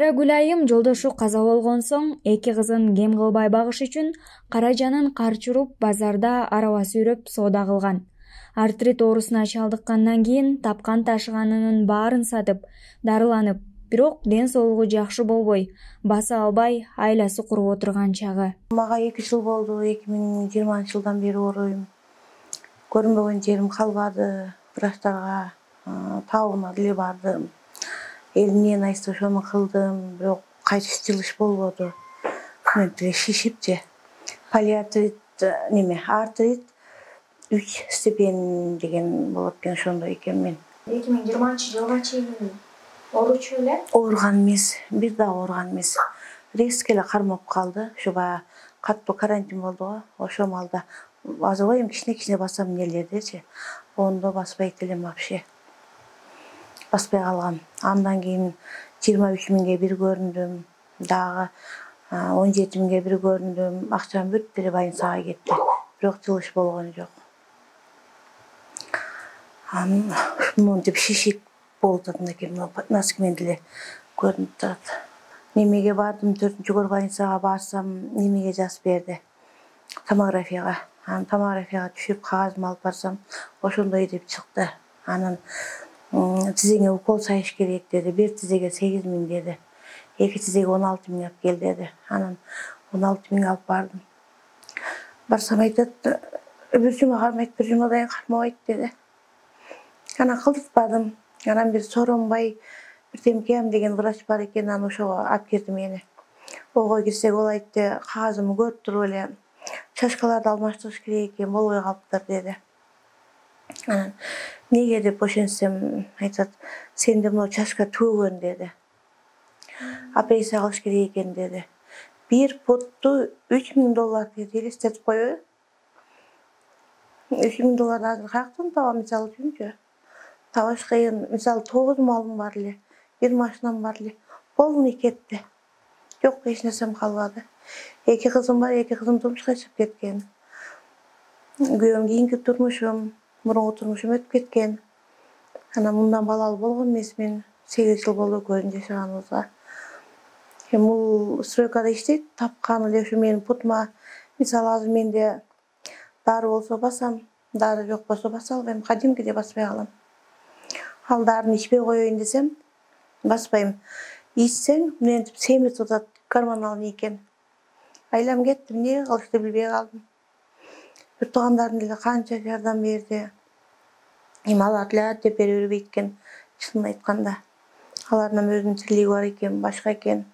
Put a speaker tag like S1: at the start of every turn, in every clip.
S1: Гүлайым жолдошу каза болгон соң эки кызын кем кылбай багыш үчүн каражанын карчы уруп базарда араба сүйрөп соода кылган. Артрит оорусуна чалдыккандан кийин тапкан ташыганынын баарын сатып, дарыланып, бирок ден соолугу жакшы болбой, баса албай, айласы куруп отурган чагы.
S2: Мага 2 жыл болду, 2020-жылдан бери ооруйм. Көрүнбөгөн жерим калбады, врачтарга табына деле бардым. Элимден айса ошону кылдым, бирок кайтыш жылыш болбоду. Мен шишип же. Полиартрит артрит 3 степень деген болот экен, ошондой экен мен.
S1: 2020-жылга чейин ооручу эле?
S2: Ооруган эмес, бир да ооруган эмес. Резко эле кармап калды. Ушу баягы катуу карантин болду го, ошол маалда азабай кичине басам нелердичи. Ондо баспайт элем вообще. Баспай калгам. Андан кийин 23 миңге бир көрүндүм. Дагы 17 миңге бир көрүндүм. Акчам бүт деле больницага кетти. Бирок жылыш болгон жок. Монтип шишик болду экен, наскимен деле көрүнүп турат. Немеге бардым, 4-көр больницага барсам, немеге жазып берди. Томографияга. Томографияга түшүп, кагазымды алып барсам, ошондой деп чыкты. Анан тизеңе укол сайыш керек деди. Бир тизеге 8 миң деди. 2 тизеге 16 миң алып кел деди. Анан 16 миң алып бардым. Барсам айтат, бир жума кармайт, бир жумадан кармабайт деди. Анан кылдыртпадым. Анан бир Соронбай Биртемкем деген врач бар экен, анан ошого алып кирди мени. Ого кирсек ол айтты, кагазымды көрүп туруп эле чачкаларды алмаштырыш керек экен, болбой калыптыр деди. Анан неге деп ошентсем, айтат, сенде мына чачка түгөгөн деди. Операция кылыш керек экен деди. Бир потту $3000 деди, элестетип койбойбу? $3000 азыр каяктан табам мисалы үчүнчү? Табыш кыйын. Мисалы 9 малым бар эле, бир машинам бар эле. Полный кетти. Жок, эч нерсем калбады. 2 кызым бар, 2 кызым турмушка чыгып кеткен. Күйөөм кийинки турмушум, мурунку турмушум өтүп кеткен. Анан мындан балалуу болгон эмесмин. 8 жыл болду көзүн жашаганыбызга. Бул стройкада иштейт, тапкан эле ушу менин путума. Мисалы азыр менде дары болсо басам, дары жок болсо баса албайм, кадимкидей баспай калам. Ал дарыны ичпей коеюн десем, баспайм. Ичсең, мынтип семирип атат, гормоналный экен. Айлам кетти, эмне кылышты билбей калдым. Бир туугандарым деле канча жардам берди. Алар деле деп бере бербейт экен, чынын айтканда. Алардын өзүнүн тирлиги бар экен, башка экен.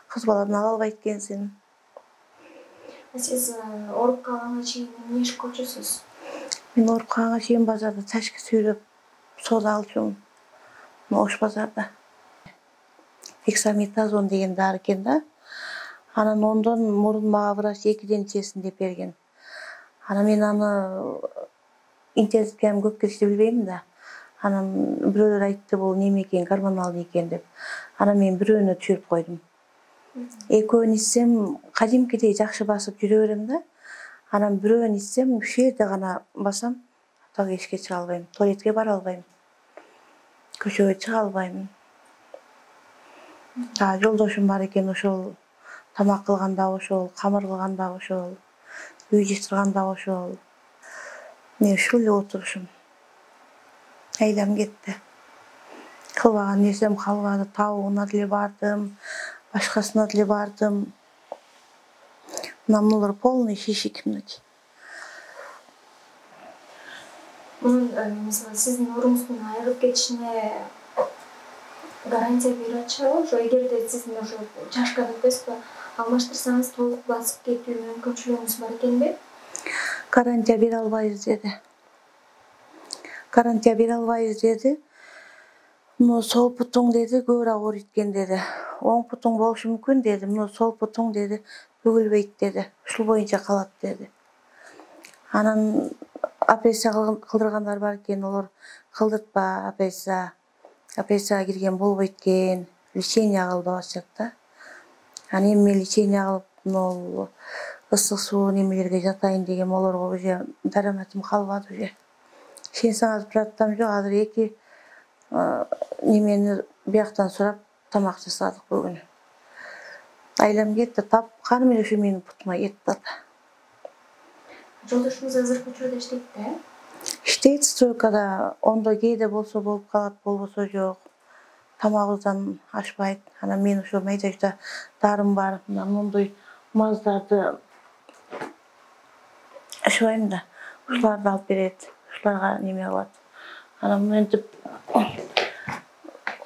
S2: Кыз баладан ала албайт экенсиң.
S1: Сиз ооруп калганга чейин эмне иш кылчусуз?
S2: Мен ооруп калганга чейин базарда тачка сүйрөп соода кылчумун. Ош базарда. Дексаметазон деген дары экен да. Анан ондон мурун мага врач 2ден ичесиң деп берген. Анан мен аны интенсивке көп кетишти билбейм да. Анан бирөөлөр айтты, бул неме экен, гормоналный экен деп. Анан мен бирөөнө түшүрүп койдум. Экөөнү ичсем, кадимкидей жакшы басып жүрө берем да. Анан бирөөнү ичсем, ушул жерде гана басам, так эшикке чыга албайм, туалетке бара албайм. Көчөгө чыга албайм. Жолдошум бар экен, ошол тамак кылганда ошол, камыр кылганда ошол, үй жыштырганда ошол. Мен ушул эле отурушум. Айлам кетти. Кылбаган нерсем калбады, табууна деле бардым, башкасына деле бардым. Мына мулар полный шишик мынчы.
S1: Мисалы сиздин ооруңуздун айрылып кетишине гарантия берип атышабы? Ошо эгерде сиздин ошо чашканы тест алмаштырсаңыз толук басып кетүү мүмкүнчүлүгүңүз бар экенби?
S2: Гарантия бере албайбыз деди. Гарантия бере албайбыз деди. Мына сол путуң деди, көбүрөөк ооруйт экен деди. Оң путуң болушу мүмкүн деди. Мына сол путуң деди, бүгүлбөйт деди. Ушул боюнча калат деди. Анан операция кылдыргандар бар экен, олар кылдыртпа операция. Операцияга кирген болбойт экен, лечение кыл деп атышат да. Анан эми мен лечение кылып, мына ысык суу немелерге жатайын дегем, олорго уже дараматым калбады уже. Ишенсеңиз бираттам жок, азыр 2 немени бияктан сурап тамак жасадык бүгүн. Айлам кетті, тапқан мен үшін менің пұтыма кетті.
S1: Жолдошуңуз азыр көчөдө иштейт да?
S2: Иштейт стройкада, ондо кээде болсо болуп калат, болбосо жок. Тамагыбыздан ашпайт. Анан мен ошо майда-чүйдө дарым бар. Мондой маздарды ашпайм да. Ушуларды алып берет. Ушуларга неме кылат. Анан мынтип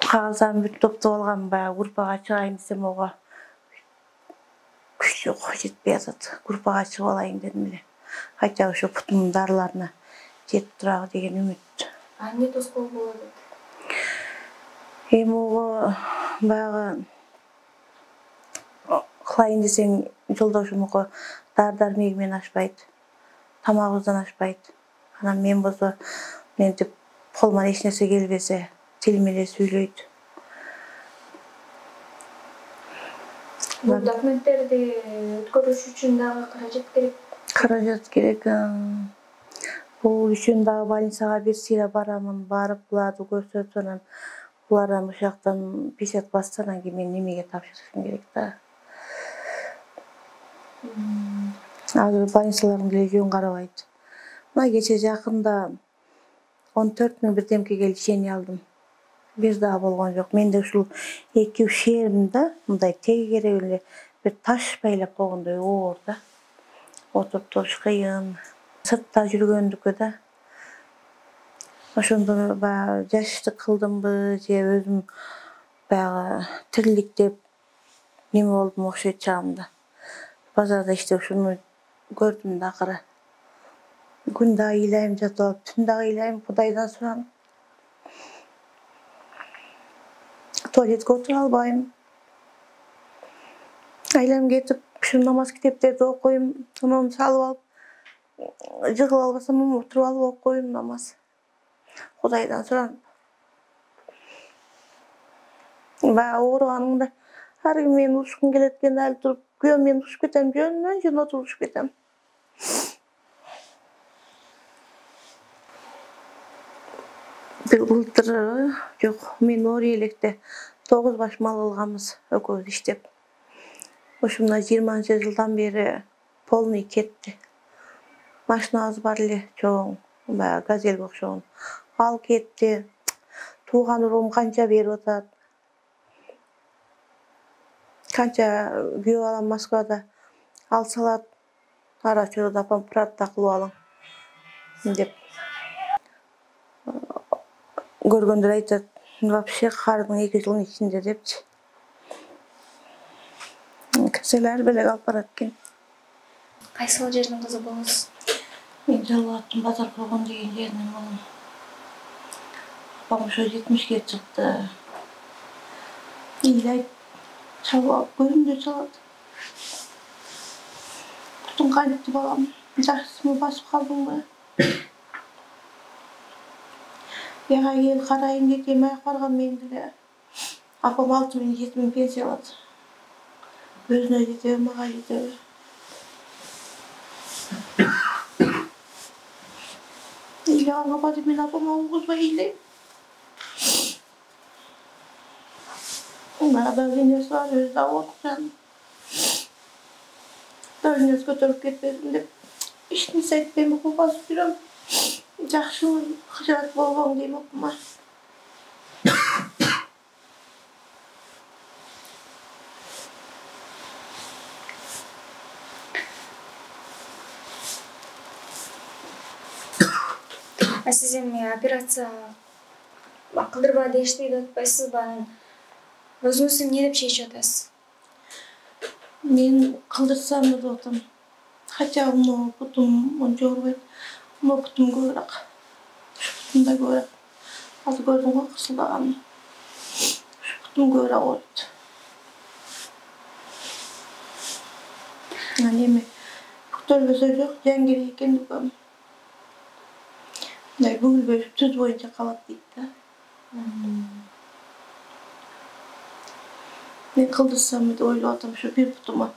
S2: кагаздарын бүт топтоп алгам, баягы группага чыгайын десем ого күч жок, жетпей атат. Группага чыгып алайын дедим эле. Хотя ошо путумдун дарыларына жетип турабы деген үмүт.
S1: Эмне тоскоол болот?
S2: Эми ого баягы кылайын десең жолдошум ого дары-дармеги менен ашпайт. Тамагыбыздан ашпайт. Анан мен болсо ментип колуман эч нерсе келбесе, тилим эле сүйлөйт.
S1: Бул документтерди өткөрүш үчүн дагы каражат керек.
S2: Каражат керек. Бул үчүн дагы больницага бир сыйра барамын, барып буларды көрсөтүп анан булардан ошол жактан печать басса, анан кийин мен немеге тапшырышым керек да. Азыр больницалардын деле жөн карабайт. Мына кече жакында 14 миң бирдемкеге лечение алдым. Бир дагы болгон жок. Менде ушул эки ушеримде мындай теги керек эле бир таш байлап койгондой оор да. Отуруп туруш кыйын. Сыртта жүргөндүкү да. Ошондо баягы жаштык кылдымбы же өзүм баягы тириликтеп неме болдум окшойт чагымда. Базарда иштеп ушуну көрдүм да акыры. Күн да ыйлайм жатып алып, түн да ыйлайм, Кудайдан суранып. Туалетке отура албайм. Айлам кетип, ушу намаз китептерди окуйм, анан салып алып, жыгылып албасам отуруп алып окуйм намаз. Кудайдан суранып. Баягы ооруганымда ар ким мени урушкун келет экен, али туруп, күйөөм мени урушуп кетем, жөн отуруп урушуп кетем. Былтыр жок, мен ооруй электе 9 баш мал алганбыз экөөбүз иштеп. Ошо мына 20-жылдан бери полный кетти. Машинабыз бар эле чоң, баягы газельге окшогон. Ал кетти. Тууган урум канча берип атат. Канча күйөө балам Москвада ал салат. Ара чыгып апам Пратта кылып алың деп. Көргөндөр айтат, вообще кардын 2 жылдын ичинде депчи. Кеселер белек алып барат экен.
S1: Кайсыл жердин кызы болосуз?
S2: Мен Жалал-Абадтын Базар болгон деген жеринен болом. Апам ошо 70ге чыкты. Ыйлайт, чалып алып, көзүмдө чалат. Путуң кантты балам, жакшысымы басып калдыңбы? Яга кел карайын дейт, эми аяк барган мен деле. Апам 6 миң 7 миң пенсия алат. Өзүнө жетеби, мага жетеби? Ыйлаганга бардым, мен апама угузбай ыйлайм. Мага да денеси бар, өзү да окуган. Дәрінес көтөрүп кетпесин деп эч нерсе айтпайм, окуп басып жүрөм. Жакшымы, кыжырат болбоң дейм апама.
S1: Сиз эми операция кылдырба дешти деп атпайсызбы? Анан өзүңүз эмне деп чечип атасыз?
S2: Мен кылдырсам деп атам. Хотя мына путум ончо оорубайт. Мына путум көбүрөөк. Путум да көбүрөөк. Азыр көрдүң го кырсылдаганын. Путум көбүрөөк ооруйт. Анан эми көтөрбөсө жок, жан керек экен бүгөм. Мындай бүгүлбөй түз боюнча калат дейт да. Мен кылдырсам деп ойлоп атам ошо бир путума.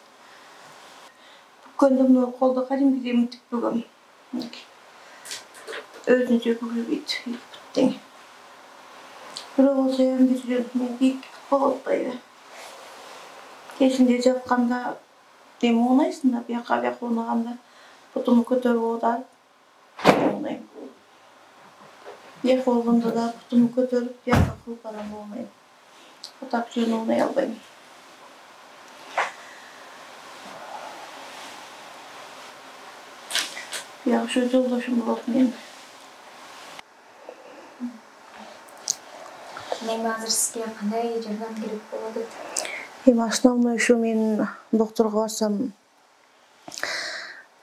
S2: Бүккөндө мына колдо кадимкидей мынтип бүгөм. Өзүнчө бүгүлбөйт, пут тең. Бирок болсо эми бир мен эки пут болуп атпайбы. Кешінде жатқанда дем оңайсың да, бияққа оңағанда бұтымы көтеріп одар. Оңайым. Бияқ болғанда да бұтымы көтеріп, бияққа қылпарам оңайым. Отап жүрін оңай албаймын. Бияқ şu жолдошым болады мен.
S1: Эми азыр сизге кандай жардам керек болот?
S2: Эми основной şu мен докторго барсам,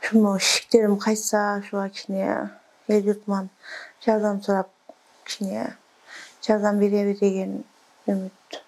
S2: şunu şişikтерим кайса, şuга кичине эл журтуман жардам сурап, кичине жардам береби деген үмүт.